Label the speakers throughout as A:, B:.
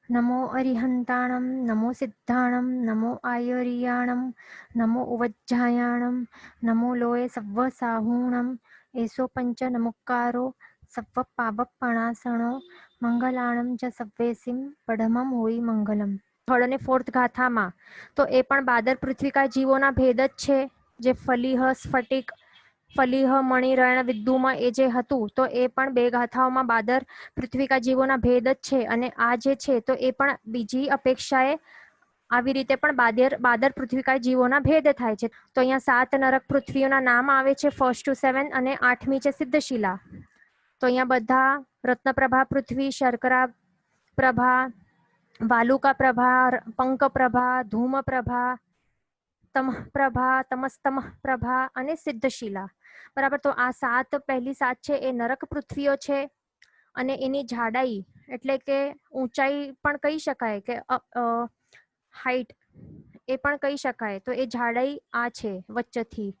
A: नमो अरिहन्ताणं नमो सिद्धाणं नमो आयुर्याणं नमो उवज्झायाणं नमो लोये सव्वसाहूणं एषो पंच नमुक्कारो સર્વપાવપણાસણો મંગલાણમ ચ સવ્વેસિમ પડમમ હોઈ મંગલમ. થર્ડ અને ફોર્થ ગાથામાં તો એ પણ બાદર પૃથ્વીકા જીવોના ભેદ જ છે. જે ફલીહ સ્ફટિક ફલીહ મણિરણ વિદ્યુમાં એ જે હતું તો એ પણ બે ગાથાઓમાં બાદર પૃથ્વીકા જીવોના ભેદ જ છે. અને આ જે છે તો એ પણ બીજી અપેક્ષાએ આવી રીતે પણ બાદર પૃથ્વીકા જીવોના ભેદ થાય છે. તો અહીંયા 7 નરક પૃથ્વીઓના નામ આવે છે 1 to 7 અને 8મી છે સિદ્ધશિલા. તો અહીંયા બધા રત્નપ્રભા પૃથ્વી, શર્કરા પ્રભા, વાલુકા પ્રભા, પંક પ્રભા, ધૂમ પ્રભા, તમ પ્રભા, તમસ્તમ પ્રભા અને સિદ્ધશિલા. બરાબર. તો આ 7 પહેલી 7 છે એ નરક પૃથ્વીઓ છે. અને એની જાડાઈ એટલે કે ઊંચાઈ પણ કહી શકાય કે હાઈટ એ પણ કહી શકાય. તો એ જાડાઈ આ છે વચ્ચેથી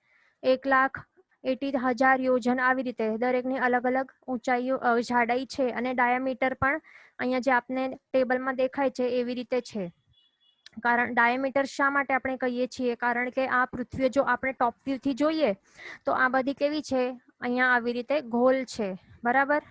A: 1,80,000 યોજન આવી રીતે દરેકની અલગ અલગ ઊંચાઈઓ જાડાઈ છે. અને ડાયામીટર પણ અહીંયા જે આપને ટેબલમાં દેખાય છે એવી રીતે છે. કારણ ડાયામીટર શા માટે આપણે કહીએ છીએ? કારણ કે આ પૃથ્વી જો આપણે ટોપ વ્યૂથી જોઈએ તો આ બધી કેવી છે? અહીંયા આવી રીતે ગોલ છે. બરાબર.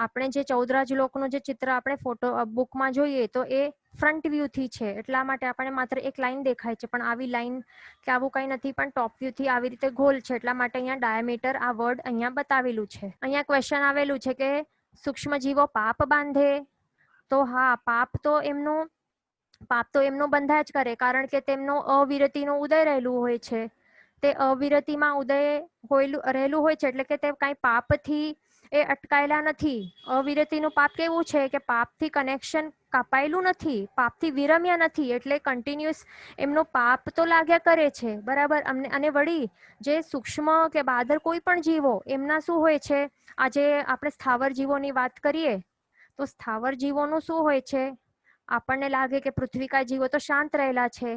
A: આપણે જે 14 લોકનું જે ચિત્ર આપણે ફોટો બુકમાં જોઈએ તો એ ફ્રન્ટ વ્યૂથી છે. એટલા માટે આપણે માત્ર એક લાઈન દેખાય છે, પણ આવી લાઈન કે આવું કંઈ નથી, પણ ટોપ વ્યૂથી આવી રીતે ગોલ છે. એટલા માટે અહીંયા ડાયામીટર આ વર્ડ અહીંયા બતાવેલું છે. અહીંયા ક્વેશ્ચન આવેલું છે કે સૂક્ષ્મ જીવો પાપ બાંધે. તો હા, પાપ તો એમનું બંધાય જ કરે, કારણ કે તેમનો અવિરતિનો ઉદય રહેલું હોય છે. તે અવિરતિમાં ઉદય રહેલું હોય છે એટલે કે તે કાંઈ પાપથી એ અટકાયેલા નથી. અવિરતિનું પાપ કેવું છે કે પાપથી કનેક્શન કાપાયેલું નથી, પાપથી વિરમ્યા નથી, એટલે કન્ટિન્યુઅસ એમનો પાપ તો લાગ્યા કરે છે. બરાબર. અને વળી જે સૂક્ષ્મ કે બાદર કોઈ પણ જીવો એમના શું હોય છે? આજે આપણે સ્થાવર જીવોની વાત કરીએ તો સ્થાવર જીવોનું શું હોય છે? આપણને લાગે કે પૃથ્વીકા જીવો તો શાંત રહેલા છે,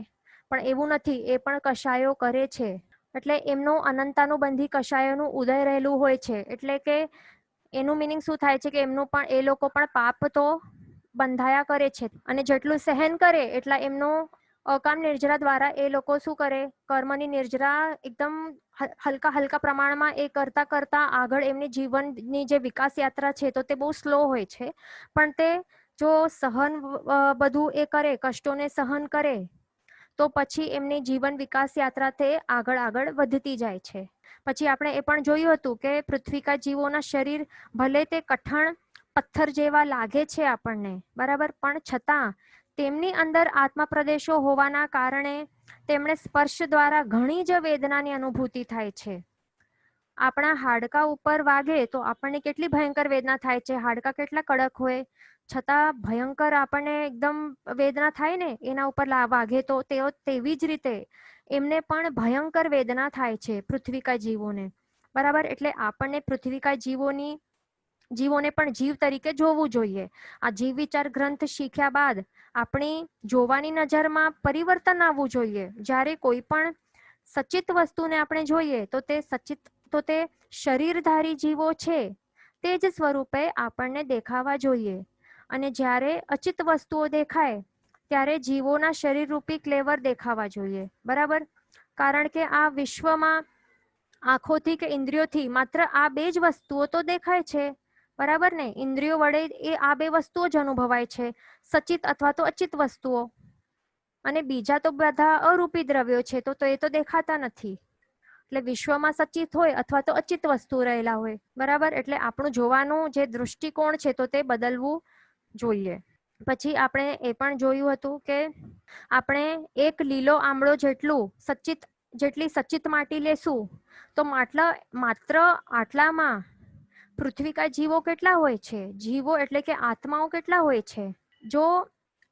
A: પણ એવું નથી. એ પણ કશાયો કરે છે. એટલે એમનું અનંતાનુબંધી કશાયોનું ઉદય રહેલું હોય છે. એટલે કે એનું મિનિંગ શું થાય છે કે એમનું પણ એ લોકો પણ પાપ તો બંધાયા કરે છે. અને જેટલું સહન કરે એટલા એમનું અકામ નિર્જરા દ્વારા એ લોકો શું કરે? કર્મની નિર્જરા એકદમ હલકા હલકા પ્રમાણમાં એ કરતા કરતા આગળ એમની જીવનની જે વિકાસ યાત્રા છે તો તે બહુ સ્લો હોય છે. પણ તે જો સહન બધું એ કરે, કષ્ટોને સહન કરે, તો પછી એમની જીવન વિકાસ યાત્રા તે આગળ વધતી જાય છે. પછી આપણે એ પણ જોયું હતું કે પૃથ્વીકા જીવોના શરીર ભલે તે કઠણ પથ્થર જેવા લાગે છે આપણને, બરાબર, પણ છતાં તેમની અંદર આત્મા પ્રદેશો હોવાના કારણે તેમણે સ્પર્શ દ્વારા ઘણી જ વેદનાની અનુભૂતિ થાય છે. આપણા હાડકા ઉપર વાગે તો આપણને કેટલી ભયંકર વેદના થાય છે. હાડકા કેટલા કડક હોય છતાં ભયંકર આપણને એકદમ વેદના થાય ને એના ઉપર વાગે તો તેવી જ રીતે એમને પણ ભયંકર વેદના થાય છે પૃથ્વીકા જીવોને. બરાબર. એટલે આપણને પૃથ્વીકા જીવોને પણ જીવ તરીકે જોવું જોઈએ. આ જીવ વિચાર ગ્રંથ શીખ્યા બાદ આપણી જોવાની નજરમાં પરિવર્તન આવવું જોઈએ. જ્યારે કોઈ પણ સચિત વસ્તુને આપણે જોઈએ તો તે શરીરધારી જીવો છે તે જ સ્વરૂપે આપણને દેખાવા જોઈએ. અને જ્યારે અચિત વસ્તુઓ દેખાય ત્યારે જીવોના શરીર રૂપી ક્લેવર દેખાવા જોઈએ. બરાબર. કારણ કે આ વિશ્વમાં આંખોથી કે ઇન્દ્રિયોથી માત્ર આ બે જ વસ્તુઓ તો દેખાય છે. બરાબર ને? ઇન્દ્રિયો વડે એ આ બે વસ્તુઓ જ અનુભવાય છે, સચિત અથવા તો અચિત વસ્તુઓ. અને બીજા તો બધા અરૂપી દ્રવ્યો છે તો એ તો દેખાતા નથી. એટલે વિશ્વમાં સચિત હોય અથવા તો અચિત વસ્તુ રહેલા હોય. બરાબર. એટલે આપણું જોવાનું જે દૃષ્ટિકોણ છે તો તે બદલવું જોઈએ. પછી આપણે એ પણ જોયું હતું કે આપણે એક લીલો આમળો જેટલી સચિત માટી લેશું તો માત્ર આટલામાં પૃથ્વીકા જીવો કેટલા હોય છે? જીવો એટલે કે આત્માઓ કેટલા હોય છે? જો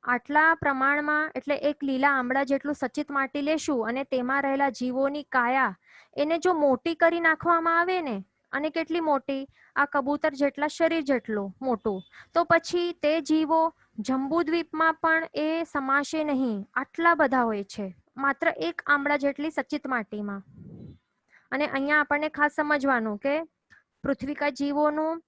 A: આટલા પ્રમાણમાં એટલે એક લીલા આમળા જેટલું સચિત માટી લેશું અને તેમાં રહેલા જીવોની કાયા એને જો મોટી કરી નાખવામાં આવે ને, અને કેટલી મોટી? આ કબૂતર જેટલા શરીર જેટલું મોટું, તો પછી તે જીવો જંબુદ્વીપમાં પણ એ સમાશે નહીં. આટલા બધા હોય છે માત્ર એક આમળા જેટલી સચિત માટીમાં. અને અહીંયા આપણને ખાસ સમજવાનું કે પૃથ્વીકા જીવોનું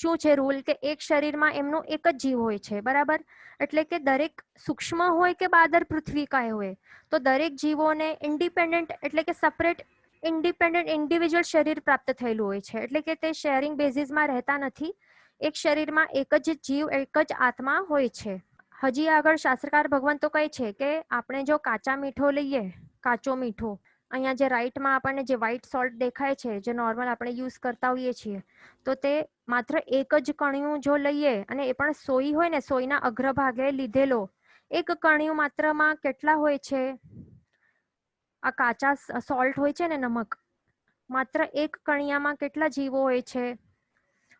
A: શું છે રૂલ કે એક શરીરમાં એમનો એક જ જીવ હોય છે, બરાબર. એટલે કે દરેક સૂક્ષ્મ હોય કે બાદર પૃથ્વીકાય હોય, તો દરેક જીવોને ઇન્ડિપેન્ડન્ટ એટલે કે સપરેટ ઇન્ડિપેન્ડન્ટ ઇન્ડિવિજ્યુઅલ શરીર પ્રાપ્ત થયેલું હોય છે. એટલે કે તે શેરિંગ બેઝિસમાં રહેતા નથી. એક શરીરમાં એક જ જીવ, એક જ આત્મા હોય છે. હજી આગળ શાસ્ત્રકાર ભગવાન તો કહે છે કે આપણે જો કાચા મીઠો લઈએ, કાચો મીઠો, અહીંયા જે રાઈટમાં આપણને જે વ્હાઈટ સોલ્ટ દેખાય છે, જે નોર્મલ આપણે યુઝ કરતા હોઈએ છીએ, તો તે માત્ર એક જ કણિયું જો લઈએ અને એ પણ સોઈ હોય ને, સોયના અગ્રભાગે લીધેલો એક કણિયું માત્રમાં કેટલા હોય છે? આ કાચા સોલ્ટ હોય છે ને, નમક, માત્ર એક કણિયામાં કેટલા જીવો હોય છે?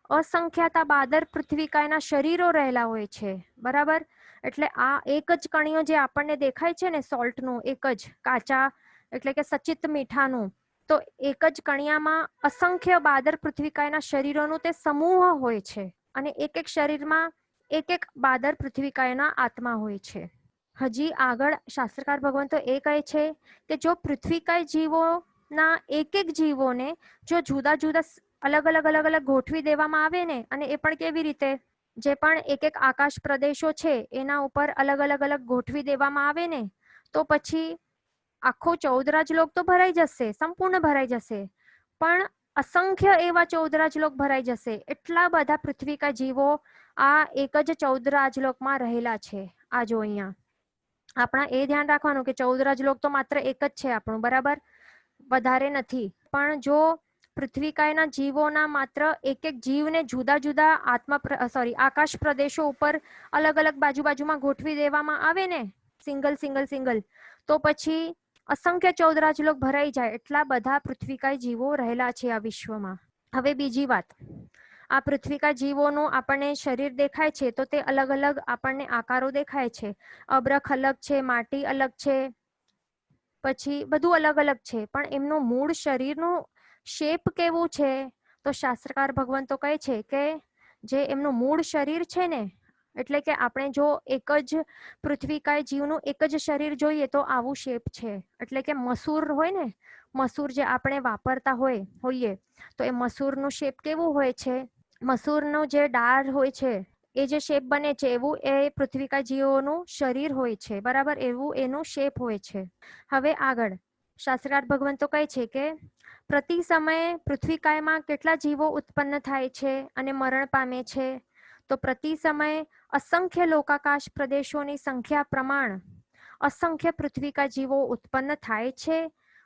A: અસંખ્યાતા બાદર પૃથ્વીકાયના શરીરો રહેલા હોય છે, બરાબર. એટલે આ એક જ કણિયો જે આપણને દેખાય છે ને સોલ્ટનું, એક જ કાચા એટલે કે સચિત મીઠાનું, તો એક જ કણિયામાં અસંખ્ય બાદર પૃથ્વીકાયના શરીરોનું તે સમૂહ હોય છે. અને એક એક શરીરમાં એક એક બાદર પૃથ્વીકાયના આત્મા હોય છે. હજી આગળ શાસ્ત્રકાર ભગવાન તો એ કહે છે કે જો પૃથ્વીકાય જીવોના એક એક જીવોને જો જુદા જુદા અલગ અલગ અલગ અલગ ગોઠવી દેવામાં આવે ને, અને એ પણ કેવી રીતે, જે પણ એક એક આકાશ પ્રદેશો છે એના ઉપર અલગ અલગ અલગ ગોઠવી દેવામાં આવે ને, તો પછી આખો 14 રાજલોક તો ભરાઈ જશે, સંપૂર્ણ ભરાઈ જશે, પણ અસંખ્ય એવા 14 રાજલોક ભરાઈ જશે. એટલા બધા પૃથ્વીકા જીવો આ એક જ 14 રાજલોકમાં રહેલા છે. આ જો અહીંયા આપણા એ ધ્યાન રાખવાનું કે 14 રાજલોક તો માત્ર એક જ છે આપણું, બરાબર, વધારે નથી. પણ જો પૃથ્વીકાયના જીવોના માત્ર એક એક જીવને જુદા જુદા આકાશ પ્રદેશો ઉપર અલગ અલગ બાજુમાં ગોઠવી દેવામાં આવે ને, સિંગલ સિંગલ સિંગલ, તો પછી અસંખ્ય 14 રાજલોક ભરાઈ જાય. એટલા બધા પૃથ્વીકાય જીવો રહેલા છે આ વિશ્વમાં. હવે બીજી વાત, આ પૃથ્વીકા જીવોનું આપણને શરીર દેખાય છે તો તે અલગ અલગ આપણને આકારો દેખાય છે. અબરખ અલગ છે, માટી અલગ છે, પછી બધું અલગ અલગ છે, પણ એમનું મૂળ શરીરનું શેપ કેવું છે? તો શાસ્ત્રકાર ભગવાન તો કહે છે કે જે એમનું મૂળ શરીર છે ને, એટલે કે આપણે જો એક જ પૃથ્વીકાય જીવનું એક જ શરીર જોઈએ તો આવું શેપ છે. એટલે કે મસૂર હોય ને, મસૂર જે આપણે વાપરતા હોઈએ, તો એ મસૂરનું શેપ કેવું હોય છે? મસૂરનું જે દાળ હોય છે એ જે શેપ બને છે એવું એ પૃથ્વીકા જીવોનું શરીર હોય છે, બરાબર, એવું એનું શેપ હોય છે. હવે આગળ શાસ્ત્રકાર ભગવાન તો કહે છે કે પ્રતિ સમયે પૃથ્વીકાયમાં કેટલા જીવો ઉત્પન્ન થાય છે અને મરણ પામે છે? તો પ્રતિ સમયે અસંખ્ય લોકાકાશ પ્રદેશોની સંખ્યા પ્રમાણ અસંખ્ય પૃથ્વીકા જીવો ઉત્પન્ન થાય છે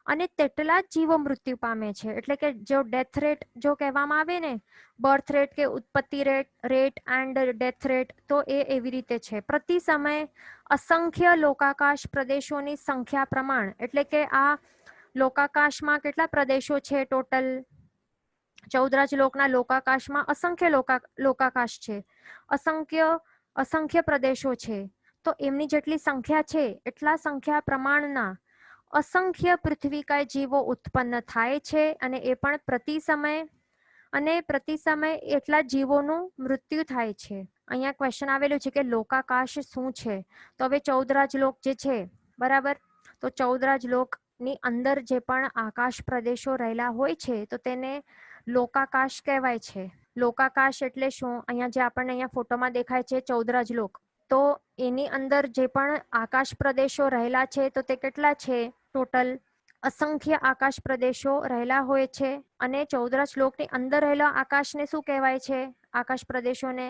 A: અને તેટલા જ જીવો મૃત્યુ પામે છે. એટલે કે જો ડેથ રેટ જો કહેવામાં આવે ને, બર્થ રેટ કે ઉત્પત્તિ રેટ એન્ડ ડેથ રેટ, તો એ એવી રીતે છે. પ્રતિ સમયે અસંખ્ય લોકાકાશ પ્રદેશોની સંખ્યા પ્રમાણ, એટલે કે આ લોકાકાશમાં કેટલા પ્રદેશો છે ટોટલ? 14 રાજલોકના લોકાકાશમાં અસંખ્ય લોકાકાશ છે, અસંખ્ય પ્રદેશો છે. તો એમની જેટલી સંખ્યા છે એટલા સંખ્યા પ્રમાણના અસંખ્ય પૃથ્વીકાય જીવો ઉત્પન્ન થાય છે, અને એ પણ પ્રતિ સમય એટલા જીવોનું મૃત્યુ થાય છે. અહીંયા ક્વેશ્ચન આવેલું છે કે લોકાકાશ શું છે? તો હવે 14 રાજલોક જે છે, બરાબર, તો 14 રાજલોકની અંદર જે પણ આકાશ પ્રદેશો રહેલા હોય છે તો તેને લોકાકાશ કહેવાય છે. લોકાકાશ એટલે શું? અહીંયા જે આપણને અહીંયા ફોટોમાં દેખાય છે 14 રાજલોક, તો એની અંદર જે પણ આકાશ પ્રદેશો રહેલા છે તો તે કેટલા છે ટોટલ? અસંખ્ય આકાશ પ્રદેશો રહેલા હોય છે. અને 14 રાજલોકની અંદર રહેલા આકાશને શું કહેવાય છે? આકાશ પ્રદેશોને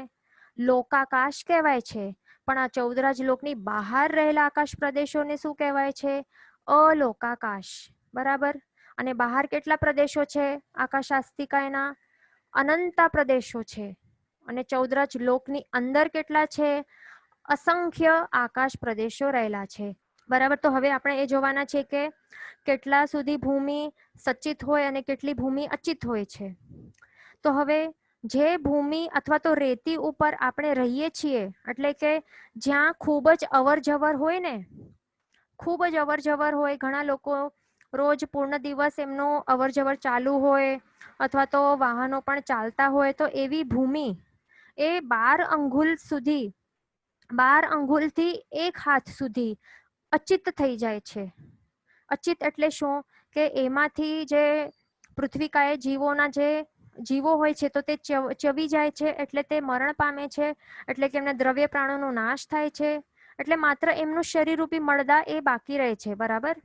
A: લોકાકાશ કહેવાય છે. પણ આ 14 રાજલોકની બહાર રહેલા આકાશ પ્રદેશોને શું કહેવાય છે? અલોકાકાશ, બરાબર. અને બહાર કેટલા પ્રદેશો છે આકાશાસ્તિકાયના? અનંતા પ્રદેશો છે. અને 14 રાજલોકની અંદર કેટલા છે? અસંખ્ય આકાશ પ્રદેશો રહેલા છે, બરાબર. તો હવે આપણે એ જોવાના છે કે કેટલા સુધી ભૂમિ સચિત હોય અને કેટલી ભૂમિ અચિત હોય છે. તો હવે જે ભૂમિ અથવા તો રેતી ઉપર આપણે રહીએ છીએ, એટલે કે જ્યાં ખૂબ જ અવર જવર હોય ને, ખૂબ જ અવર જવર હોય, ઘણા લોકો રોજ પૂર્ણ દિવસ એમનો અવર જવર ચાલુ હોય અથવા તો વાહનો પણ ચાલતા હોય, તો એવી ભૂમિ એ 12 અંગુલ સુધી, 12 અંગુલથી 1 હાથ સુધી અચિત થઈ જાય છે. અચિત એટલે શું? કે એમાંથી જે પૃથ્વીકાય જીવોના જે જીવો હોય છે તો તે ચવી જાય છે એટલે તે મરણ પામે છે, એટલે કે એમના દ્રવ્ય પ્રાણોનો નાશ થાય છે, એટલે માત્ર એમનું શરીરરૂપી મળદા એ બાકી રહે છે. બરાબર.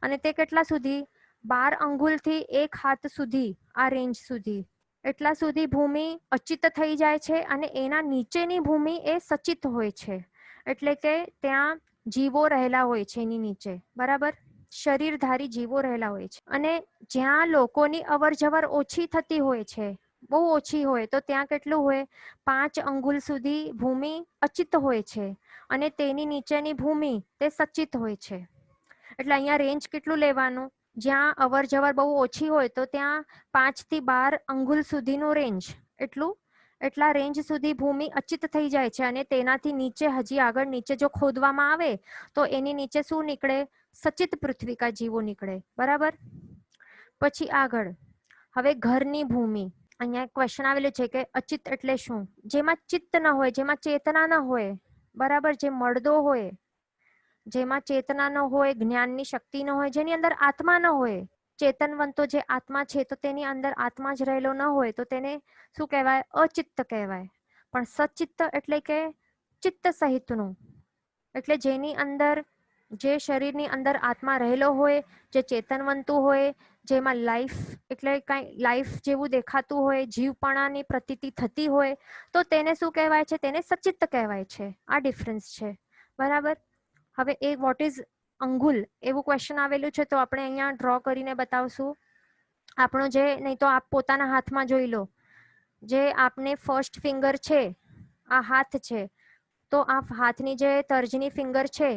A: અને તે કેટલા સુધી? 12 અંગુલથી 1 હાથ સુધી, આ રેન્જ સુધી, એટલા સુધી ભૂમિ અચિત થઈ જાય છે અને એના નીચેની ભૂમિ એ સચિત હોય છે, એટલે કે ત્યાં જીવો રહેલા હોય છે એની નીચે. બરાબર. શરીરધારી જીવો રહેલા હોય છે. અને જ્યાં લોકોની અવર જવર ઓછી થતી હોય છે, બહુ ઓછી હોય, તો ત્યાં કેટલું હોય? 5 અંગુલ સુધી ભૂમિ અચિત હોય છે અને તેની નીચેની ભૂમિ તે સચિત હોય છે. એટલે અહીંયા રેન્જ કેટલું લેવાનું? જ્યાં અવર જવર બહુ ઓછી હોય તો ત્યાં 5 થી 12 અંગુલ સુધીનું રેન્જ, એટલા રેન્જ સુધી ભૂમિ અચિત થઈ જાય છે અને તેનાથી નીચે હજી આગળ નીચે જો ખોદવામાં આવે તો એની નીચે શું નીકળે? સચિત પૃથ્વીકા જીવો નીકળે. બરાબર. પછી આગળ હવે ઘરની ભૂમિ. અહીંયા ક્વેશ્ચન આવેલું છે કે અચિત એટલે શું? જેમાં ચિત્ત ન હોય, જેમાં ચેતના ન હોય. બરાબર. જે મળદો હોય, જેમાં ચેતના ન હોય, જ્ઞાનની શક્તિ ન હોય, જેની અંદર આત્મા ન હોય, ચેતનવંતો જે આત્મા છે તો તેની અંદર આત્મા જ રહેલો ન હોય તો તેને શું કહેવાય? અચિત્ત કહેવાય. પણ સચિત્ત એટલે કે ચિત્ત સહિતનું, એટલે જેની અંદર, જે શરીરની અંદર આત્મા રહેલો હોય, જે ચેતનવંતું હોય, જેમાં લાઈફ એટલે કાંઈ લાઈફ જેવું દેખાતું હોય, જીવપણાની પ્રતીતિ થતી હોય, તો તેને શું કહેવાય છે? તેને સચિત્ત કહેવાય છે. આ ડિફરન્સ છે. બરાબર. હવે એ વોટ ઇઝ અંગુલ એવું ક્વેશ્ચન આવેલું છે તો આપણે અહીંયા ડ્રો કરીને બતાવશું. આપણો જે, નહીં તો આપ પોતાના હાથમાં જોઈ લો, જે આપને ફર્સ્ટ ફિંગર છે, આ હાથ છે, તો આ હાથની જે તર્જની ફિંગર છે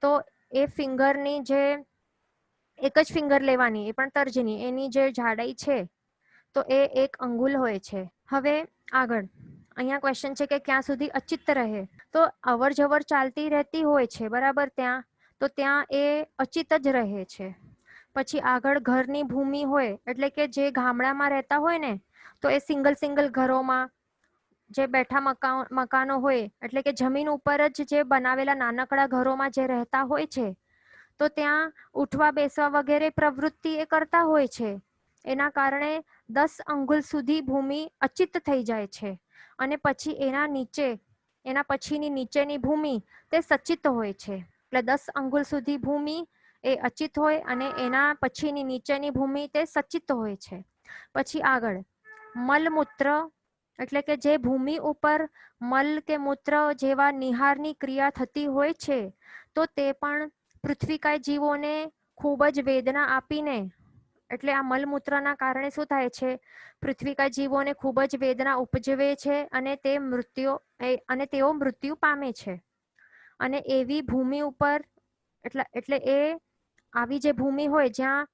A: તો એ ફિંગરની જે એક જ ફિંગર લેવાની, એ પણ તર્જની, એની જે જાડાઈ છે તો એ 1 અંગુલ હોય છે. હવે આગળ અહીંયા ક્વેશ્ચન છે કે ક્યાં સુધી અચિત્ત રહે? તો અવર જવર ચાલતી રહેતી હોય છે. બરાબર. ત્યાં તો ત્યાં એ અચિત જ રહે છે. પછી આગળ ઘરની ભૂમિ હોય, એટલે કે જે ગામડામાં રહેતા હોય ને તો એ સિંગલ ઘરોમાં જે બેઠા મકાનો હોય, એટલે કે જમીન ઉપર જ જે બનાવેલા નાનકડા ઘરોમાં જે રહેતા હોય છે તો ત્યાં ઉઠવા બેસવા વગેરે પ્રવૃત્તિ એ કરતા હોય છે. એના કારણે 10 અંગુલ સુધી ભૂમિ અચિત થઈ જાય છે અને પછી એના નીચે, એના પછીની નીચેની ભૂમિ તે સચિત હોય છે. એટલે 10 અંગુલ સુધી ભૂમિ એ અચિત હોય અને એના પછીની નીચેની ભૂમિ તે સચિત હોય છે. પછી આગળ મલમૂત્ર, એટલે કે જે ભૂમિ ઉપર મલ કે મૂત્ર જેવા નિહારની ક્રિયા થતી હોય છે તો તે પણ પૃથ્વીકાય જીવોને ખૂબ જ વેદના આપીને, એટલે આ મલમૂત્રના કારણે શું થાય છે? પૃથ્વીકાય જીવોને ખૂબ જ વેદના ઉપજવે છે અને તેઓ મૃત્યુ પામે છે. અને એવી ભૂમિ ઉપર, એટલે એ આવી જે ભૂમિ હોય જ્યાં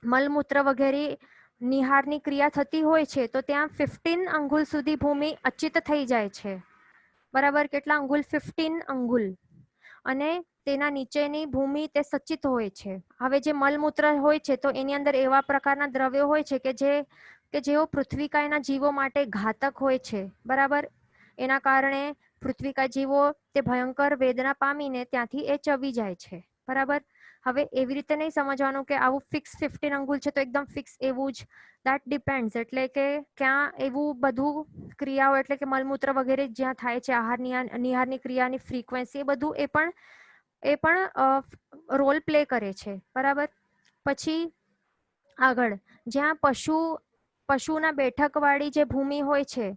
A: મલમૂત્ર વગેરે નિહારની ક્રિયા થતી હોય છે તો ત્યાં 15 અંગુલ સુધી ભૂમિ અચિત થઈ જાય છે. બરાબર. કેટલા અંગુલ? 15 અંગુલ. અને તેના નીચેની ભૂમિ તે સચિત હોય છે. હવે જે મલમૂત્ર હોય છે તો એની અંદર એવા પ્રકારના દ્રવ્યો હોય છે કે જેઓ પૃથ્વીકાયના જીવો માટે ઘાતક હોય છે. બરાબર. એના કારણે પૃથ્વીકાય જીવો તે ભયંકર વેદના પામીને ત્યાંથી એ ચવી જાય છે. બરાબર. હવે એવી રીતે નહીં સમજવાનું કે આવું ફિક્સ 15 અંગુલ છે તો એકદમ ફિક્સ એવું જ, દેટ ડિપેન્ડ્સ. એટલે કે ક્યાં એવું બધું ક્રિયાઓ, એટલે કે મલમૂત્ર વગેરે જ્યાં થાય છે, આહાર નિહારની ક્રિયાની ફ્રીક્વન્સી, એ બધું એ પણ રોલ પ્લે કરે છે. બરાબર. પછી આગળ જ્યાં પશુના બેઠકવાળી જે ભૂમિ હોય છે,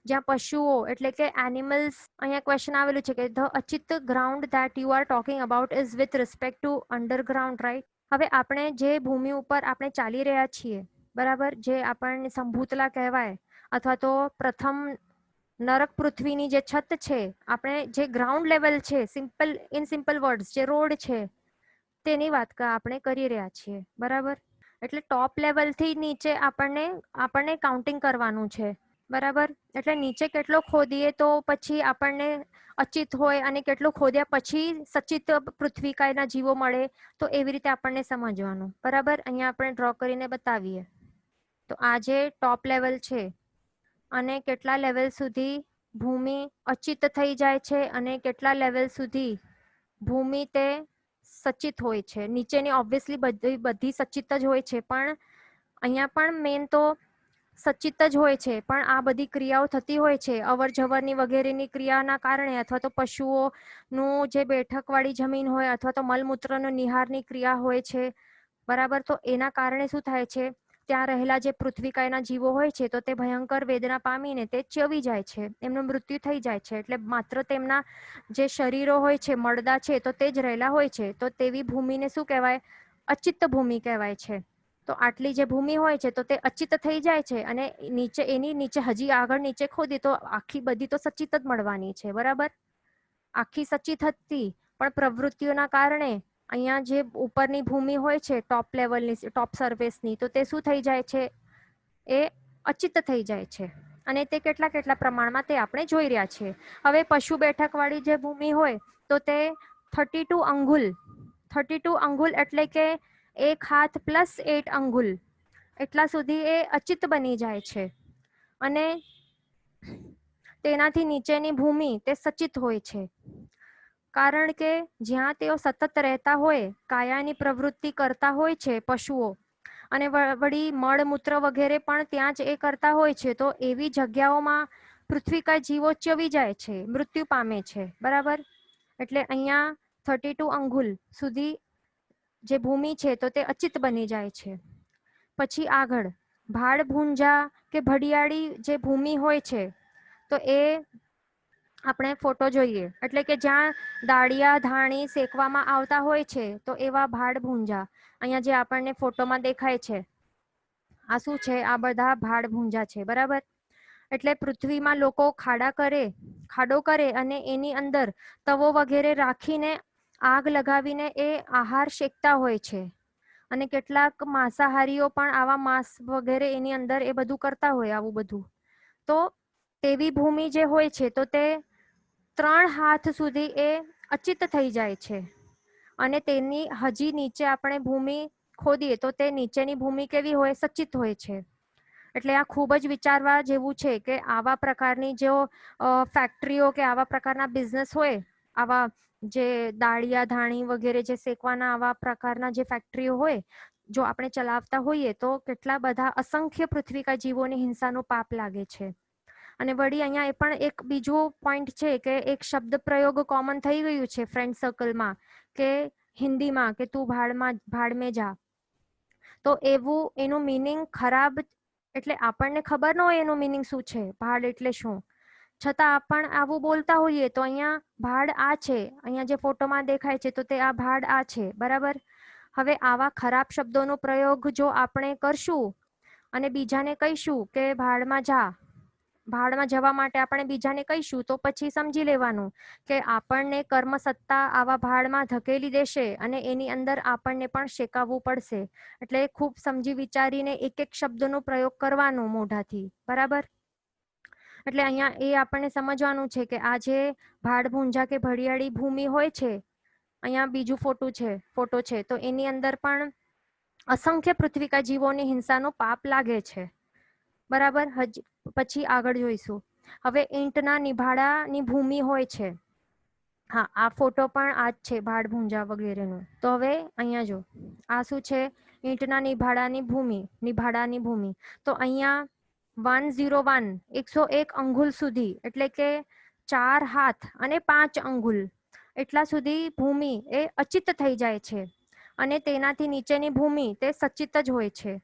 A: જ્યાં પશુઓ એટલે કે એનિમલ્સ, અહીંયા ક્વેશ્ચન આવેલું છે કે ધ અચિત ground that you are talking about is with respect to underground, right? હવે આપણે જે ભૂમિ ઉપર આપણે ચાલી રહ્યા છીએ, બરાબર, જે આપણને સંભૂતલા કહેવાય, અથવા તો પ્રથમ નરક પૃથ્વીની જે છત છે, આપણે જે ગ્રાઉન્ડ લેવલ છે, ઇન સિમ્પલ વર્ડ્સ જે રોડ છે તેની વાત આપણે કરી રહ્યા છીએ. બરાબર. એટલે ટોપ લેવલથી નીચે આપણને કાઉન્ટિંગ કરવાનું છે. બરાબર. એટલે નીચે કેટલો ખોદીએ તો પછી આપણને અચિત હોય અને કેટલું ખોદ્યા પછી સચિત પૃથ્વીકાયના જીવો મળે, તો એવી રીતે આપણને સમજવાનું. બરાબર. અહીંયા આપણે ડ્રો કરીને બતાવીએ તો આ જે ટોપ લેવલ છે અને કેટલા લેવલ સુધી ભૂમિ અચિત થઈ જાય છે અને કેટલા લેવલ સુધી ભૂમિ તે સચિત હોય છે. નીચેની ઓબ્વિયસલી બધી સચિત જ હોય છે, પણ અહીંયા પણ મેન તો સચિત જ હોય છે, પણ આ બધી ક્રિયાઓ થતી હોય છે અવર જવરની વગેરેની ક્રિયાના કારણે, અથવા તો પશુઓનું જે બેઠકવાળી જમીન હોય, અથવા તો મળમૂત્રનો નિહારની ક્રિયા હોય છે, બરાબર. તો એના કારણે શું થાય છે, ત્યાં રહેલા જે પૃથ્વીકાયના જીવો હોય છે તો તે ભયંકર વેદના પામીને તે ચવી જાય છે, એમનું મૃત્યુ થઈ જાય છે. એટલે માત્ર તેમના જે શરીરો હોય છે, મળદા છે, તો તે જ રહેલા હોય છે. તો તેવી ભૂમિને શું કહેવાય? અચિત્ત ભૂમિ કહેવાય છે. તો આટલી જે ભૂમિ હોય છે તો તે અચિત થઈ જાય છે, અને નીચે એની નીચે હજી આગળ નીચે ખોદી તો આખી બધી તો સચિત જ મળવાની છે, બરાબર. આખી સચિત હતી, પણ પ્રવૃત્તિઓના કારણે અહીંયા જે ઉપરની ભૂમિ હોય છે, ટોપ લેવલની, ટોપ સરફેસની, તો તે શું થઈ જાય છે? એ અચિત થઈ જાય છે. અને તે કેટલા કેટલા પ્રમાણમાં તે આપણે જોઈ રહ્યા છીએ. હવે પશુ બેઠકવાળી જે ભૂમિ હોય તો તે 32 અંગુલ, 32 અંગુલ એટલે કે 1 હાથ પ્લસ 8 અંગુલ એટલા સુધી એ અચિત બની જાય છે. અને તેનાથી નીચેની ભૂમિ તે સચિત હોય છે, કારણ કે જ્યાં તેઓ સતત રહેતા હોય, કાયાની પ્રવૃત્તિ કરતા હોય છે પશુઓ, અને વળી મળમૂત્ર વગેરે પણ ત્યાં જ એ કરતા હોય છે, તો એવી જગ્યાઓમાં પૃથ્વીકા જીવો ચવી જાય છે, મૃત્યુ પામે છે, બરાબર. એટલે અહીંયા 32 અંગુલ સુધી જે ભૂમિ છે તો તે અચિત બની જાય છે. પછી આગળ ભાડ ભૂંજા કે ભડિયાળી જે ભૂમિ હોય છે તો એ આપણે ફોટો જોઈએ, એટલે કે જ્યાં દાળિયા ધાણી શેકવામાં આવતા હોય છે તો એવા ભાડ ભૂંજા અહીંયા જે આપણને ફોટોમાં દેખાય છે, આ શું છે? આ બધા ભાડ ભૂંજા છે, બરાબર. એટલે પૃથ્વીમાં લોકો ખાડો કરે અને એની અંદર તવો વગેરે રાખીને આગ લગાવીને એ આહાર શેકતા હોય છે. અને કેટલાક માંસાહારીઓ પણ આવા માંસ વગેરે એની અંદર એ બધું કરતા હોય, આવું બધું. તો તેવી ભૂમિ જે હોય છે તો તે 3 હાથ સુધી એ અચિત થઈ જાય છે. અને તેની હજી નીચે આપણે ભૂમિ ખોદીએ તો તે નીચેની ભૂમિ કેવી હોય? સચિત હોય છે. એટલે આ ખૂબ જ વિચારવા જેવું છે કે આવા પ્રકારની જો ફેક્ટરીઓ કે આવા પ્રકારના બિઝનેસ હોય, આવા જે દાળિયા ધાણી વગેરે જે શેકવાના આવા પ્રકારના જે ફેક્ટરીઓ હોય, જો આપણે ચલાવતા હોઈએ તો કેટલા બધા અસંખ્ય પૃથ્વીકા જીવોની હિંસાનું પાપ લાગે છે. અને વળી અહીંયા એ પણ એક બીજું પોઈન્ટ છે કે એક શબ્દ પ્રયોગ કોમન થઈ ગયું છે ફ્રેન્ડ સર્કલમાં, કે હિન્દીમાં કે તું ભાડ મેં જા. તો એવું એનું મીનિંગ ખરાબ, એટલે આપણને ખબર ન હોય એનું મીનિંગ શું છે, ભાડ એટલે શું, છતાં આપણે આવું બોલતા હોઈએ. તો અહીંયા ભાડ આ છે, અહીંયા જે ફોટોમાં દેખાય છે તો તે આ ભાડ આ છે, બરાબર. હવે આવા ખરાબ શબ્દોનો પ્રયોગ જો આપણે કરશું અને બીજાને કહીશું કે ભાડમાં જા, ભાડમાં જવા માટે આપણે બીજાને કહીશું, તો પછી સમજી લેવાનું કે આપણને કર્મ સત્તા આવા ભાડમાં ધકેલી દેશે અને એની અંદર આપણને પણ શેકાવવું પડશે. એટલે ખૂબ સમજી વિચારીને એક એક શબ્દનો પ્રયોગ કરવાનો મોઢાથી, બરાબર. એટલે અહીંયા એ આપણને સમજવાનું છે કે આ જે ભાડ ભૂંજા કે ભડિયાળી ભૂમિ હોય છે, અહીંયા બીજું ફોટો છે તો એની અંદર પણ અસંખ્ય પૃથ્વીકા જીવોની હિંસાનો પાપ લાગે છે, બરાબર. પછી આગળ જોઈશું. હવે ઈંટના નિભાડાની ભૂમિ હોય છે. હા, આ ફોટો પણ આ જ છે ભાડ ભૂંજા વગેરેનું. તો હવે અહીંયા જો આ શું છે? ઈંટના નિભાડાની ભૂમિ. તો અહીંયા 101 101 અંગુલ સુધી, એટલે કે 4 હાથ અને 5 અંગુલ એટલા સુધી ભૂમિ એ અચિત થઈ જાય છે, અને તેનાથી નીચેની ભૂમિ તે સચિત જ હોય છે.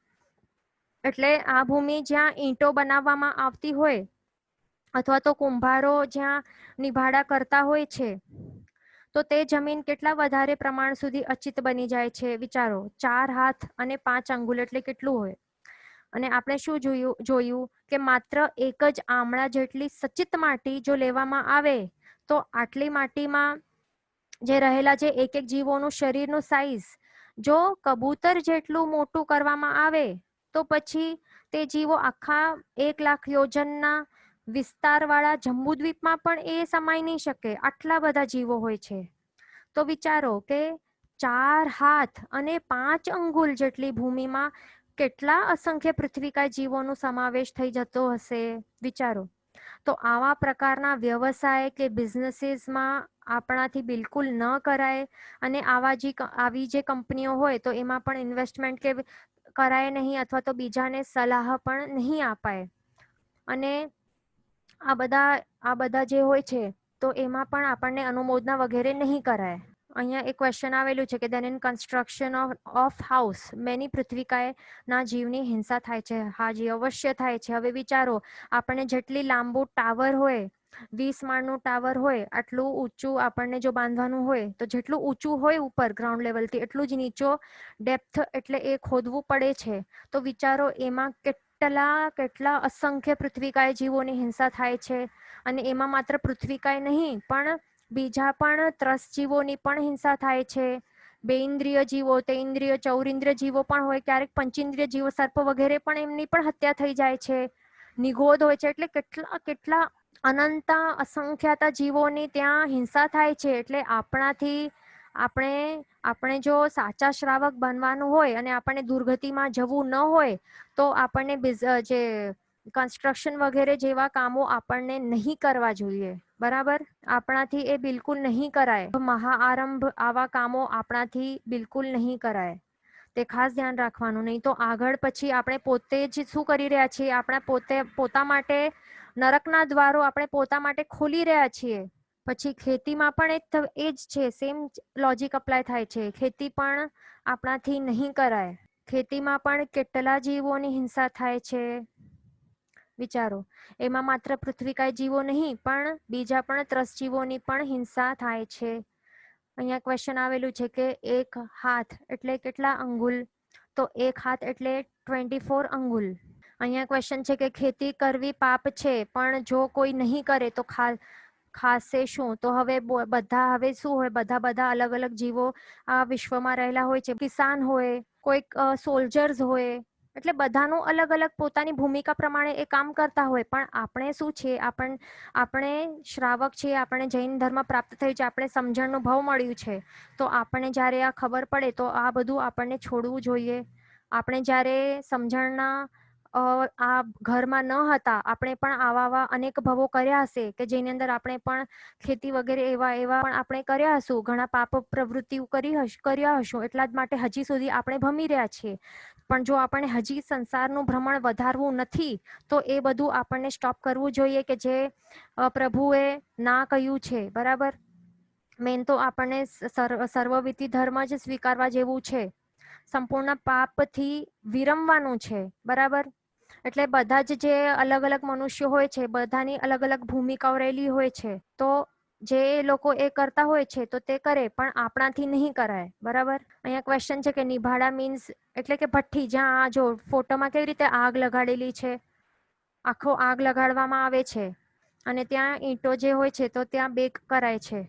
A: એટલે આ ભૂમિ જ્યાં ઈંટો બનાવવામાં આવતી હોય, અથવા તો કુંભારો જ્યાં નિભાડા કરતા હોય છે, તો તે જમીન કેટલા વધારે પ્રમાણ સુધી અચિત બની જાય છે, વિચારો. 4 હાથ અને 5 અંગુલ એટલે કેટલું હોય? અને આપણે શું જોયું કે માત્ર એક જ આમળા જેટલી સચિત માટી જો લેવામાં આવે તો આટલી માટીમાં જે રહેલા જે એક એક જીવોનું શરીરનું સાઈઝ જો કબૂતર જેટલું મોટું કરવામાં આવે તો પછી તે જીવો આખા 1 લાખ યોજનના વિસ્તારવાળા જંબુદ્વીપમાં પણ એ સમાઈ નહીં શકે, આટલા બધા જીવો હોય છે. તો વિચારો કે 4 હાથ અને 5 અંગુલ જેટલી ભૂમિમાં કેટલા અસંખ્ય પૃથ્વીકા જીવોનો સમાવેશ થઈ જતો હશે, વિચારો. તો આવા પ્રકારના વ્યવસાય કે બિઝનેસીસમાં આપણાથી બિલકુલ ન કરાય. અને આવી જે કંપનીઓ હોય તો એમાં પણ ઇન્વેસ્ટમેન્ટ કે કરાય નહીં અથવા તો બીજાને સલાહ પણ નહીં અપાય. અને આ બધા જે હોય છે તો એમાં પણ આપણને અનુમોદના વગેરે નહીં કરાય. અહીંયા એક ક્વેશ્ચન આવેલું છે કે then in construction of house many પૃથ્વીકાય ના જીવની હિંસા થાય છે. હાજી, અવશ્ય થાય છે. હવે વિચારો, આપણને જેટલી લાંબુ ટાવર હોય, 20 માળનું ટાવર હોય, આટલું ઊંચું આપણને જો બાંધવાનું હોય તો જેટલું ઊંચું હોય ઉપર ગ્રાઉન્ડ લેવલથી એટલું જ નીચો ડેપ્થ એટલે એ ખોદવું પડે છે. તો વિચારો એમાં કેટલા અસંખ્ય પૃથ્વીકાય જીવોની હિંસા થાય છે. અને એમાં માત્ર પૃથ્વીકાય નહીં પણ બીજા પણ ત્રસ્ત જીવોની પણ હિંસા થાય છે. બેઇન્દ્રિય જીવો, તેઇન્દ્રિય, ચૌરિન્દ્રિય જીવો પણ હોય, ક્યારેક પંચેન્દ્રિય જીવો, સર્પ વગેરે પણ એમની પણ હત્યા થઈ જાય છે. નિગોદ હોય છે. એટલે કેટલા અનંતા અસંખ્યાતા જીવોની ત્યાં હિંસા થાય છે. એટલે આપણાથી આપણે જો સાચા શ્રાવક બનવાનું હોય અને આપણને દુર્ગતિમાં જવું ન હોય તો આપણને જે કન્સ્ટ્રક્શન વગેરે જેવા કામો આપણને નહીં કરવા જોઈએ. બરાબર, આપણાથી એ બિલકુલ નહીં કરાય. મહાઆરંભ આવા કામો આપણાથી બિલકુલ નહીં કરાય. તે ખાસ ધ્યાન રાખવાનું. નહીં તો આગળ પછી આપણે પોતે જ શું કરી રહ્યા છીએ, આપણે પોતા માટે નરકના દ્વારો આપણે પોતા માટે ખોલી રહ્યા છીએ. પછી ખેતીમાં પણ એ જ છે, સેમ લોજિક અપ્લાય થાય છે. ખેતી પણ આપણાથી નહીં કરાય. ખેતીમાં પણ કેટલા જીવોની હિંસા થાય છે. વિચારો, એમાં માત્ર પૃથ્વીકાય જીવો નહીં પણ બીજા પણ ત્રસ્ત જીવોની પણ હિંસા થાય છે. અહીંયા ક્વેશ્ચન આવેલું છે કે એક હાથ એટલે કેટલા અંગુલ? તો એક હાથ એટલે 24 અંગુલ. અહીંયા ક્વેશ્ચન છે કે ખેતી કરવી પાપ છે પણ જો કોઈ નહીં કરે તો ખાશે શું? તો હવે શું હોય, બધા અલગ અલગ જીવો આ વિશ્વમાં રહેલા હોય છે. કિસાન હોય, કોઈક સોલ્જર્સ હોય, એટલે બધાનું અલગ અલગ પોતાની ભૂમિકા પ્રમાણે એ કામ કરતા હોય. પણ આપણે શું છે, આપણે શ્રાવક છીએ, આપણે જૈન ધર્મ પ્રાપ્ત થયું છે, આપણે સમજણનું ભાવ મળ્યું છે. તો આપણે જ્યારે આ ખબર પડે તો આ બધું આપણને છોડવું જોઈએ. આપણે જ્યારે સમજણના આ ઘરમાં ન હતા, આપણે પણ આવા અનેક ભવો કર્યા હશે કે જેની અંદર આપણે પણ ખેતી વગેરે એવા પણ આપણે કર્યા હશું. ઘણા પાપ પ્રવૃત્તિઓ કર્યા હશું. એટલા જ માટે હજી સુધી આપણે ભમી રહ્યા છીએ. પણ જો આપણે હજી સંસારનું ભ્રમણ વધારવું નથી તો એ બધું આપણને સ્ટોપ કરવું જોઈએ કે જે પ્રભુએ ના કહ્યું છે. બરાબર, મેન તો આપણને સર્વવિધિ ધર્મ જ સ્વીકારવા જેવું છે. સંપૂર્ણ પાપથી વિરમવાનું છે. બરાબર, એટલે બધા જ જે અલગ અલગ મનુષ્યો હોય છે, બધાની અલગ અલગ ભૂમિકાઓ રહેલી હોય છે. તો જે લોકો એ કરતા હોય છે તો તે કરે, પણ આપણાથી નહીં કરાય. બરાબર, અહીંયા ક્વેશ્ચન છે કે નિભાડા મીન્સ એટલે કે ભઠ્ઠી. જ્યાં જો ફોટોમાં કેવી રીતે આગ લગાડેલી છે, આખો આગ લગાડવામાં આવે છે અને ત્યાં ઈંટો જે હોય છે તો ત્યાં બેક કરાય છે.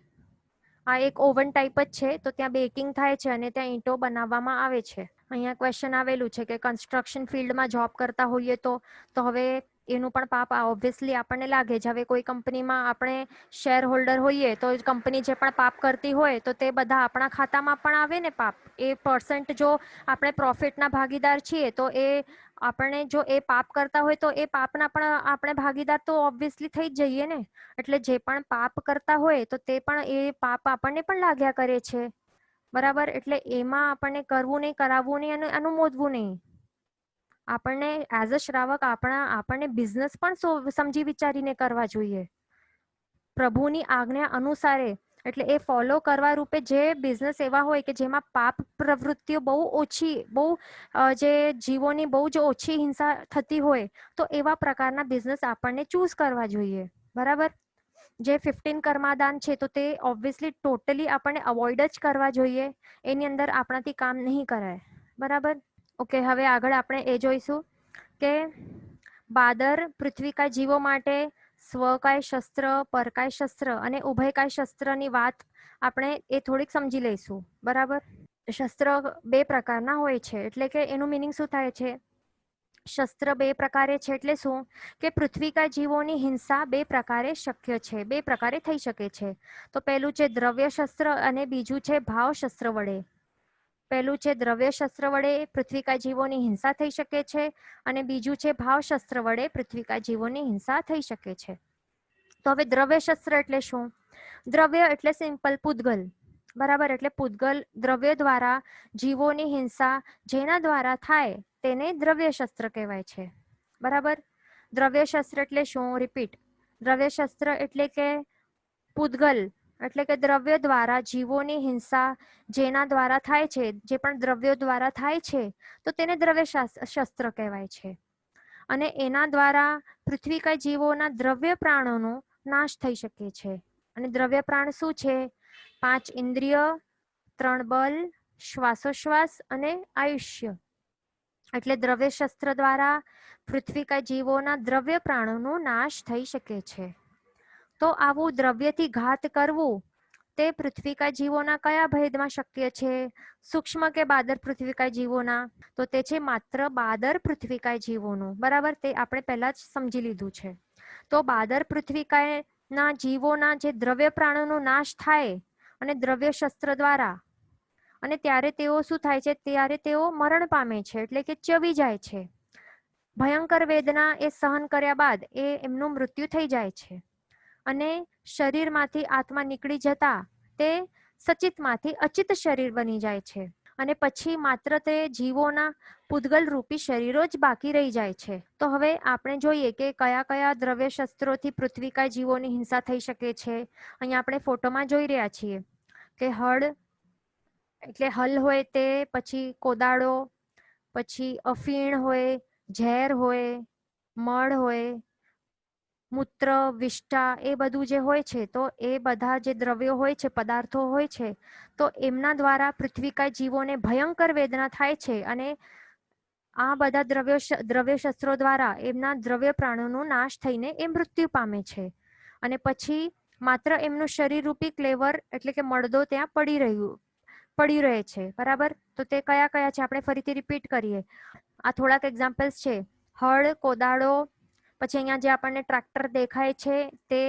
A: આ એક ઓવન ટાઈપ જ છે. તો ત્યાં બેકિંગ થાય છે અને ત્યાં ઈંટો બનાવવામાં આવે છે. અહીંયા ક્વેશ્ચન આવેલું છે કે કન્સ્ટ્રક્શન ફિલ્ડમાં જોબ કરતા હોઈએ તો હવે એનું પણ પાપ ઓબ્વિયસલી આપણને લાગે છે. હવે કોઈ કંપનીમાં આપણે શેર હોલ્ડર હોઈએ તો કંપની જે પણ પાપ કરતી હોય તો તે બધા આપણા ખાતામાં પણ આવે ને પાપ. એ પર્સન્ટ જો આપણે પ્રોફિટના ભાગીદાર છીએ તો એ આપણે જો એ પાપ કરતા હોય તો એ પાપના પણ આપણે ભાગીદાર તો ઓબ્વિયસલી થઈ જ જઈએ ને. એટલે જે પણ પાપ કરતા હોય તો તે પણ એ પાપ આપણને પણ લાગ્યા કરે છે. બરાબર, એટલે એમાં આપણને કરવું નહીં, કરાવવું નહીં અને અનુમોદવું નહીં. આપણને એઝ અ શ્રાવક આપણને બિઝનેસ પણ સમજી વિચારીને કરવા જોઈએ. પ્રભુની આજ્ઞા અનુસારે, એટલે એ ફોલો કરવા રૂપે જે બિઝનેસ એવા હોય કે જેમાં પાપ પ્રવૃત્તિઓ બહુ ઓછી, જે જીવોની બહુ જ ઓછી હિંસા થતી હોય તો એવા પ્રકારના બિઝનેસ આપણને ચૂઝ કરવા જોઈએ. બરાબર, જે 15 કર્માદાન છે તો તે ઓબ્વિયસલી ટોટલી આપણને અવોઇડ જ કરવા જોઈએ. એની અંદર આપણાથી કામ નહીં કરાય. બરાબર, ઓકે. હવે આગળ આપણે એ જોઈશું કે બાદર પૃથ્વીકાય જીવો માટે સ્વકાય શસ્ત્ર, પરકાય શસ્ત્ર અને ઉભયકાય શસ્ત્રની વાત આપણે એ થોડીક સમજી લઈશું. બરાબર, શસ્ત્ર 2 પ્રકારના હોય છે. એટલે કે એનું મિનિંગ શું થાય છે? શસ્ત્ર 2 પ્રકારે છે. એટલે શું કે પૃથ્વીકાય જીવોની હિંસા 2 પ્રકારે શક્ય છે, 2 પ્રકારે થઈ શકે છે. તો પહેલું છે દ્રવ્ય શસ્ત્ર અને બીજું છે ભાવ શસ્ત્ર વડે. પહેલું છે દ્રવ્ય શસ્ત્ર વડે પૃથ્વીકાય જીવોની હિંસા થઈ શકે છે અને બીજું છે ભાવ શસ્ત્ર વડે પૃથ્વીકાય જીવોની હિંસા થઈ શકે છે. તો હવે દ્રવ્ય શસ્ત્ર એટલે શું? દ્રવ્ય એટલે સિમ્પલ પૂતગલ. બરાબર. એટલે પૂતગલ દ્રવ્ય દ્વારા જીવોની હિંસા જેના દ્વારા થાય તેને દ્રવ્ય શસ્ત્ર કહેવાય છે. બરાબર. દ્રવ્ય શસ્ત્ર એટલે શું? રિપીટ. દ્રવ્ય શસ્ત્ર એટલે કે પૂતગલ એટલે કે દ્રવ્ય દ્વારા જીવોની હિંસા જેના દ્વારા થાય છે, જે પણ દ્રવ્યો દ્વારા થાય છે, તો તેને દ્રવ્ય શસ્ત્ર કહેવાય છે. અને એના દ્વારા પૃથ્વીકાય જીવોના દ્રવ્ય પ્રાણોનો નાશ થઈ શકે છે. અને દ્રવ્ય પ્રાણ શું છે? 5 ઇન્દ્રિય, 3 બલ, શ્વાસોશ્વાસ અને આયુષ્ય. એટલે દ્રવ્ય શસ્ત્ર દ્વારા પૃથ્વીકાય જીવોના દ્રવ્ય પ્રાણોનો નાશ થઈ શકે છે. તો આવું દ્રવ્યથી ઘાત કરવું તે પૃથ્વીકાય જીવોના કયા ભેદમાં શક્ય છે? સૂક્ષ્મ કે બાદર પૃથ્વીકાય જીવોના? તો તે છે માત્ર બાદર પૃથ્વીકાય જીવોનું. બરાબર. તે આપણે પહેલા જ સમજી લીધું છે. તો બાદર પૃથ્વીકાયના જીવોના જે દ્રવ્ય પ્રાણોનો નાશ થાય અને દ્રવ્ય શસ્ત્ર દ્વારા, અને ત્યારે તેઓ શું થાય છે? ત્યારે તેઓ મરણ પામે છે, એટલે કે ચવી જાય છે. ભયંકર વેદના એ સહન કર્યા બાદ એમનું મૃત્યુ થઈ જાય છે. અને શરીરમાંથી આત્મા નીકળી જતા તે સચિતમાંથી અચિત શરીર બની જાય છે. અને પછી માત્ર તે જીવોના પૂતગલ રૂપી શરીરો જ બાકી રહી જાય છે. તો હવે આપણે જોઈએ કે કયા કયા દ્રવ્ય શસ્ત્રોથી પૃથ્વીકાય જીવોની હિંસા થઈ શકે છે. અહીંયા આપણે ફોટોમાં જોઈ રહ્યા છીએ કે હળ એટલે હલ હોય તે, પછી કોદાળો, પછી અફીણ હોય, ઝેર હોય, મળ હોય, મૂત્ર, વિષ્ટા, એ બધું જે હોય છે, તો એ બધા જે દ્રવ્યો હોય છે, પદાર્થો હોય છે, તો એમના દ્વારા પૃથ્વીકાય જીવોને ભયંકર વેદના થાય છે. અને આ બધા દ્રવ્ય શસ્ત્રો દ્વારા એમના દ્રવ્ય પ્રાણોનો નાશ થઈને એ મૃત્યુ પામે છે. અને પછી માત્ર એમનું શરીર રૂપી ક્લેવર એટલે કે મળદો ત્યાં પડી રહે છે. બરાબર. તો તે કયા કયા છે આપણે ફરીથી રિપીટ કરીએ. આ થોડાક એક્ઝામ્પલ્સ છે. હળ, કોદાળો, પછી અહીંયા જે આપણને ટ્રેક્ટર દેખાય છે તે,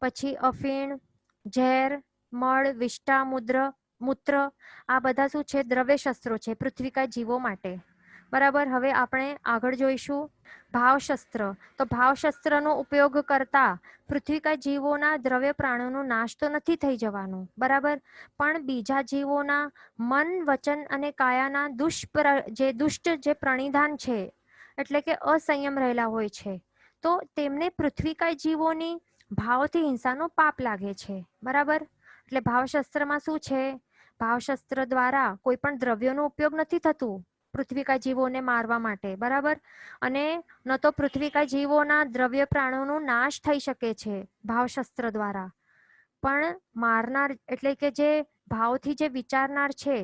A: પછી અફીણ, ઝેર, મળ, વિષ્ટા, મૂત્ર, આ બધા શું છે? દ્રવ્ય શસ્ત્રો છે પૃથ્વીકાય જીવો માટે. બરાબર. હવે આપણે આગળ જોઈશું ભાવશસ્ત્ર. તો ભાવશસ્ત્રનો ઉપયોગ કરતા પૃથ્વીકાય જીવોના દ્રવ્ય પ્રાણોનો નાશ તો નથી થઈ જવાનો. બરાબર. પણ બીજા જીવોના મન, વચન અને કાયાના દુષ્ટ જે પ્રણિધાન છે, એટલે કે અસંયમ રહેલા હોય છે, તો તેમને પૃથ્વીકાય જીવોની ભાવથી હિંસાનો પાપ લાગે છે. બરાબર. એટલે ભાવશસ્ત્રમાં શું છે? ભાવશસ્ત્ર દ્વારા કોઈ પણ દ્રવ્યોનો ઉપયોગ નથી થતું પૃથ્વીકાય જીવોને મારવા માટે. બરાબર. અને ન તો પૃથ્વીકાય જીવોના દ્રવ્ય પ્રાણોનો નાશ થઈ શકે છે ભાવશસ્ત્ર દ્વારા, પણ મારનાર એટલે કે જે ભાવથી જે વિચારનાર છે,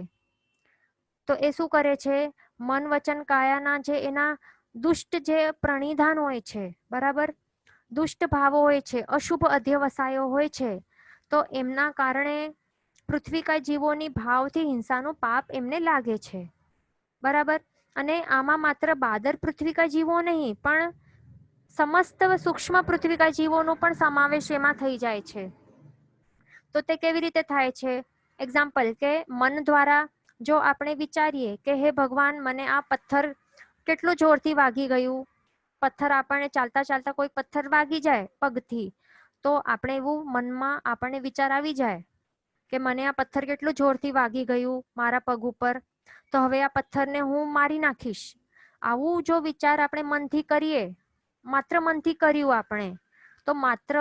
A: તો એ શું કરે છે? મન, વચન, કાયાના જે એના દુષ્ટ જે પ્રણિધાન હોય છે, બરાબર, દુષ્ટ ભાવો હોય છે, અશુભ અધ્યવસાયો હોય છે, તો એમના કારણે પૃથ્વીકાય જીવોની ભાવથી હિંસાનું પાપ એમને લાગે છે. બરાબર. અને આમાં માત્ર બાદર પૃથ્વીકાય જીવો નહીં, પણ સમસ્ત સૂક્ષ્મ પૃથ્વીકાય જીવોનો પણ સમાવેશ એમાં થઈ જાય છે. તો તે કેવી રીતે થાય છે? એક્ઝામ્પલ કે મન દ્વારા જો આપણે વિચારીએ કે હે ભગવાન, મને આ પથ્થર કેટલું જોરથી વાગી ગયું. પથ્થર આપણને ચાલતા ચાલતા કોઈ પથ્થર વાગી જાય પગથી, તો આપણે એવું મનમાં આપણને વિચાર આવી જાય કે મને આ પથ્થર કેટલું જોરથી વાગી ગયું મારા પગ ઉપર, તો હવે આ પથ્થરને હું મારી નાખીશ. આવું જો વિચાર આપણે મનથી કરીએ, માત્ર મનથી કર્યું આપણે, તો માત્ર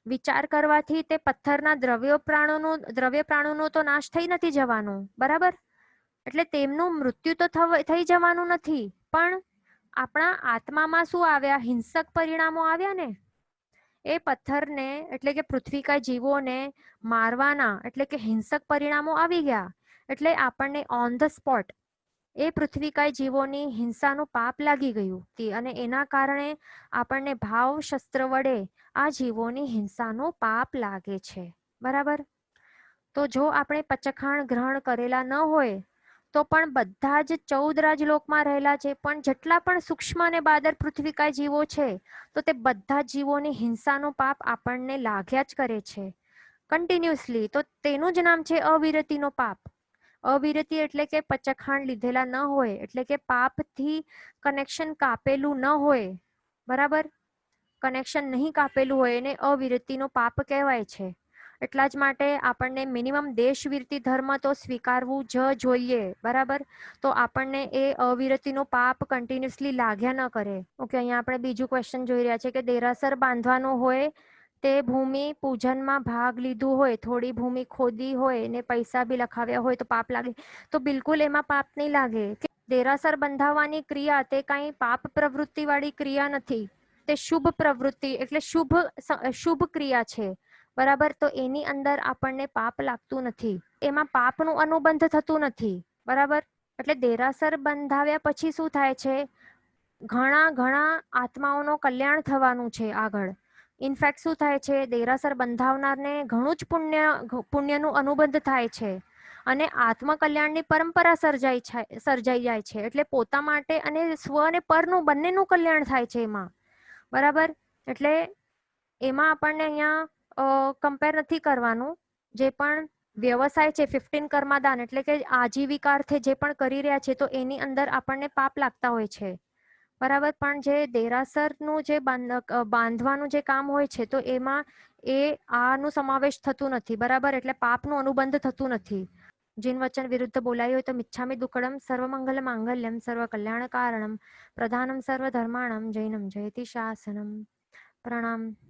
A: વિચાર કરવાથી તે પથ્થરના દ્રવ્ય પ્રાણોનો તો નાશ થઈ નથી જવાનો. બરાબર. એટલે તેમનું મૃત્યુ તો થઈ જવાનું નથી, પણ આપણા આત્મામાં શું આવ્યા? હિંસક પરિણામો આવ્યા ને. એ પથ્થરને એટલે કે પૃથ્વીકાય જીવોને મારવાના એટલે કે હિંસક પરિણામો આવી ગયા. એટલે આપણને ઓન ધ સ્પોટ એ પૃથ્વીકાય જીવોની હિંસાનું પાપ લાગી ગયું. અને એના કારણે આપણને ભાવ શસ્ત્ર વડે આ જીવોની હિંસાનું પાપ લાગે છે. બરાબર. તો જો આપણે પચખાણ ગ્રહણ કરેલા ન હોય તો પણ બધા જ 14 રાજલોકમાં રહેલા છે, પણ જેટલા પણ સૂક્ષ્મ અને બાદર પૃથ્વીકાય જીવો છે, તો તે બધા જીવોની હિંસાનું પાપ આપણને લાગ્યા જ કરે છે કન્ટિન્યુઅસલી. તો તેનું જ નામ છે અવિરતિનો પાપ. અવિરતિ એટલે કે પચખાણ લીધેલા ન હોય, એટલે કે પાપથી કનેક્શન કાપેલું ન હોય. બરાબર. કનેક્શન નહીં કાપેલું હોય એને અવિરતિનો પાપ કહેવાય છે. એટલા જ માટે આપણને મિનિમમ દેશવીરતી ધર્મ તો સ્વીકારવું જ જોઈએ, બરાબર. તો આપણને એ અવિરતીનું પાપ કન્ટિન્યુઅસલી લાગ્યા ન કરે. ઓકે, અહીંયા આપણે બીજું ક્વેશ્ચન જોઈ રહ્યા છે કે દેરાસર બાંધવાનું હોય તે ભૂમિ પૂજનમાં ભાગ લીધું હોય, થોડી ભૂમિ ખોદી હોય ને પૈસા બી લખાવ્યા હોય તો પાપ લાગે? તો બિલકુલ એમાં પાપ નહીં લાગે. દેરાસર બંધાવવાની ક્રિયા તે કાંઈ પાપ પ્રવૃત્તિ વાળી ક્રિયા નથી, તે શુભ પ્રવૃત્તિ એટલે શુભ ક્રિયા છે, બરાબર. તો એની અંદર આપણને પાપ લાગતું નથી, એમાં પાપનું અનુબંધ થતું નથી, બરાબર. એટલે દેરાસર બંધાવ્યા પછી શું થાય છે, ઘણા ઘણા આત્માઓનો કલ્યાણ થવાનું છે આગળ. ઇનફેક્ટ શું થાય છે, દેરાસર બંધાવનારને ઘણું જ પુણ્યનું અનુબંધ થાય છે અને આત્મકલ્યાણની પરંપરા સર્જાઈ જાય છે. એટલે પોતા માટે અને સ્વ અને પરનું બંનેનું કલ્યાણ થાય છે એમાં, બરાબર. એટલે એમાં આપણને અહીંયા કમ્પેર નથી કરવાનું. જે પણ વ્યવસાય છે 15 કર્માદાન એટલે કે આજીવિકાર્થે જે પણ કરી રહ્યા છે તો એની અંદર આપણને પાપ લાગતા હોય છે, બરાબર. પણ જે દેરાસરનું જે બાંધવાનું જે કામ હોય છે તો એમાં આનું સમાવેશ થતું નથી, બરાબર. એટલે પાપનું અનુબંધ થતું નથી. જીન વચન વિરુદ્ધ બોલાયું હોય તો મિચ્છામી દુક્કડમ સર્વમંગલ માંગલ્યમ સર્વ કલ્યાણ કારણમ પ્રધાનમ સર્વ ધર્માણમ જૈનમ જયતિ શાસનમ. પ્રણામ.